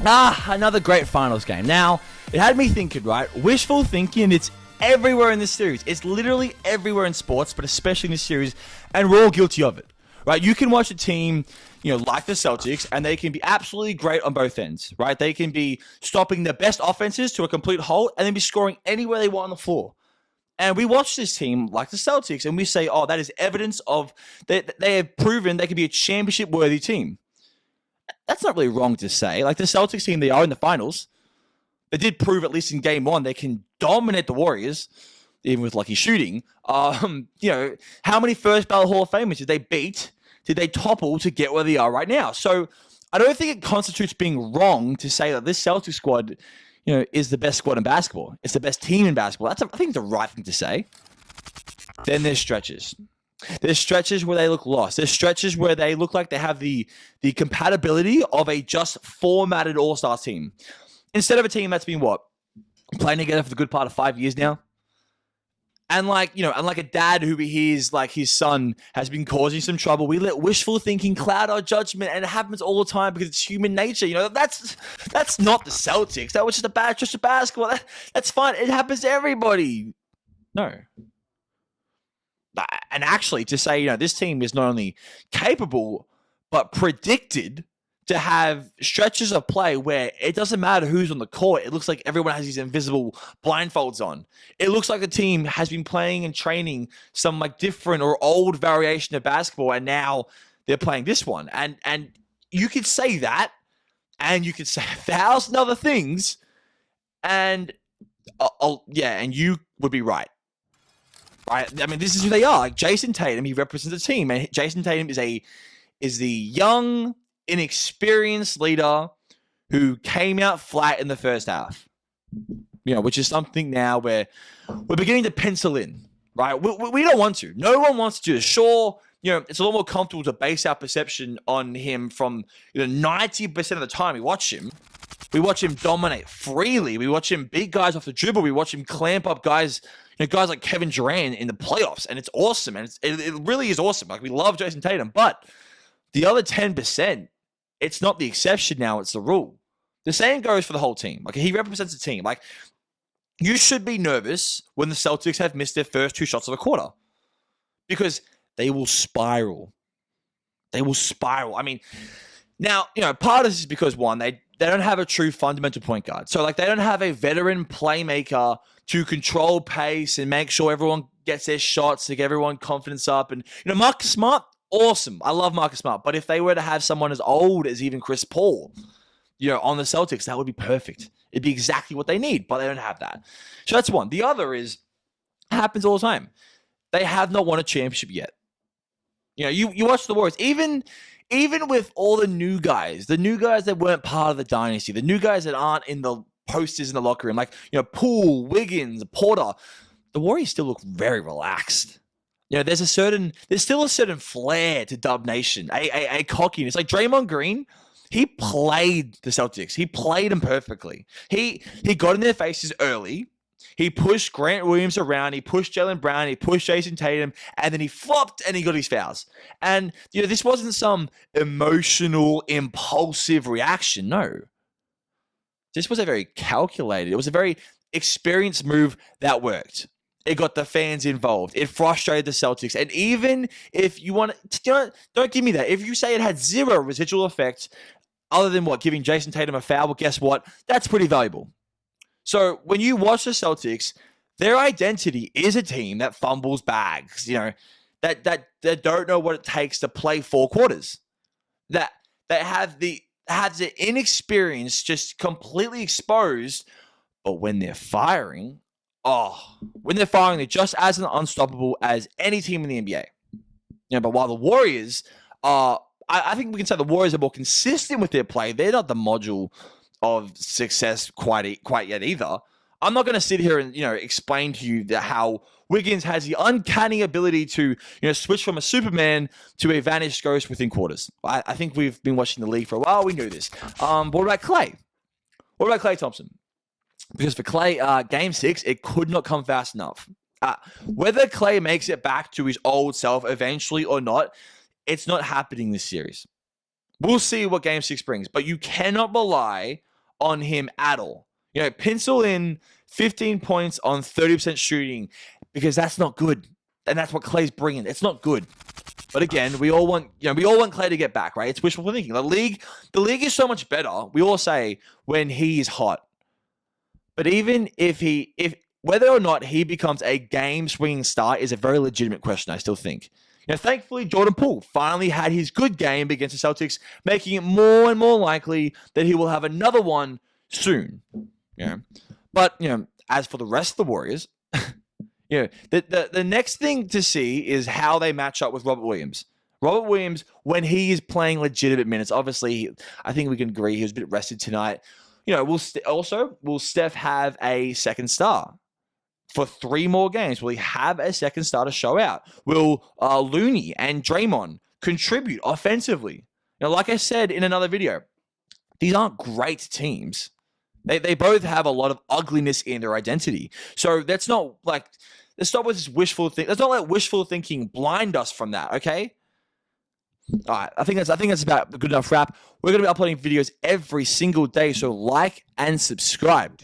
Another great finals game. Now, it had me thinking, right? Wishful thinking, it's everywhere in this series. It's literally everywhere in sports, but especially in this series, and we're all guilty of it, right? You can watch a team, like the Celtics, and they can be absolutely great on both ends, right? They can be stopping the best offenses to a complete halt and then be scoring anywhere they want on the floor. And we watch this team like the Celtics, and we say, oh, that is evidence of that they have proven they can be a championship-worthy team. That's not really wrong to say. Like the Celtics team, they are in the finals. They did prove, at least in game one, they can dominate the Warriors, even with lucky shooting. How many first ballot Hall of Famers did they beat? Did they topple to get where they are right now? So I don't think it constitutes being wrong to say that this Celtics squad, is the best squad in basketball. It's the best team in basketball. I think it's the right thing to say. Then there's stretches. There's stretches where they look lost. There's stretches where they look like they have the compatibility of a just formatted all-star team. Instead of a team that's been, playing together for the good part of 5 years now. And like a dad who hears like his son has been causing some trouble, we let wishful thinking cloud our judgment, and it happens all the time because it's human nature. That's not the Celtics. That was just a basketball. That's fine. It happens to everybody. No. And actually, to say, this team is not only capable, but predicted to have stretches of play where it doesn't matter who's on the court. It looks like everyone has these invisible blindfolds on. It looks like the team has been playing and training some different or old variation of basketball, and now they're playing this one. And you could say that, and you could say 1,000 other things, and and you would be right. Right? I mean, this is who they are. Like Jason Tatum, he represents a team, and Jason Tatum is the young, inexperienced leader who came out flat in the first half. Which is something now where we're beginning to pencil in, right? We don't want to. No one wants to do this. Sure, it's a lot more comfortable to base our perception on him from 90% of the time we watch him. We watch him dominate freely. We watch him beat guys off the dribble. We watch him clamp up guys, guys like Kevin Durant in the playoffs, and it's awesome. And it really is awesome. Like, we love Jason Tatum, but the other 10%, it's not the exception now, it's the rule. The same goes for the whole team. Like, he represents a team. Like, you should be nervous when the Celtics have missed their first 2 shots of the quarter, because they will spiral. They will spiral. I mean, now, part of this is because, one, they don't have a true fundamental point guard. So, they don't have a veteran playmaker to control pace and make sure everyone gets their shots, to get everyone confidence up. And, Marcus Smart, awesome. I love Marcus Smart. But if they were to have someone as old as even Chris Paul, on the Celtics, that would be perfect. It'd be exactly what they need, but they don't have that. So that's one. The other is, it happens all the time. They have not won a championship yet. You watch the Warriors, even with all the new guys that weren't part of the dynasty, the new guys that aren't in the posters in the locker room, like, Poole, Wiggins, Porter, the Warriors still look very relaxed. There's still a certain flair to Dub Nation, a cockiness. Like Draymond Green, he played the Celtics. He played them perfectly. He got in their faces early. He pushed Grant Williams around. He pushed Jaylen Brown. He pushed Jason Tatum. And then he flopped and he got his fouls. And, this wasn't some emotional, impulsive reaction. No. This was a very calculated, it was a very experienced move that worked. It got the fans involved. It frustrated the Celtics. And even if you want to, don't give me that. If you say it had zero residual effect, other than giving Jason Tatum a foul, well, guess what? That's pretty valuable. So when you watch the Celtics, their identity is a team that fumbles bags, that don't know what it takes to play 4 quarters, that have the inexperience just completely exposed. But when they're firing, they're just as unstoppable as any team in the NBA. But while the Warriors are, I think we can say the Warriors are more consistent with their play. They're not the module of success quite yet either. I'm not going to sit here and explain to you how Wiggins has the uncanny ability to switch from a Superman to a vanished ghost within quarters. I think we've been watching the league for a while. We knew this. What about Klay? What about Klay Thompson? Because for Klay, Game 6, it could not come fast enough. Whether Klay makes it back to his old self eventually or not, it's not happening this series. We'll see what Game 6 brings, but you cannot rely on him at all. You know, pencil in 15 points on 30% shooting because that's not good. And that's what Clay's bringing. It's not good. But again, we all want Clay to get back, right? It's wishful thinking. The league is so much better. We all say when he is hot. But even if whether or not he becomes a game-swinging star is a very legitimate question, I still think. You know, thankfully, Jordan Poole finally had his good game against the Celtics, making it more and more likely that he will have another one soon. Yeah. But, you know, as for the rest of the Warriors, you know, the next thing to see is how they match up with Robert Williams. Robert Williams, when he is playing legitimate minutes, obviously, I think we can agree he was a bit rested tonight. You know, will Steph have a second star for 3 more games? Will he have a second star to show out? Will Looney and Draymond contribute offensively? You know, like I said in another video, these aren't great teams. They both have a lot of ugliness in their identity. So let's not with this wishful thing. Let's not let wishful thinking blind us from that. Okay. All right. I think that's about a good enough wrap. We're going to be uploading videos every single day. So like and subscribe.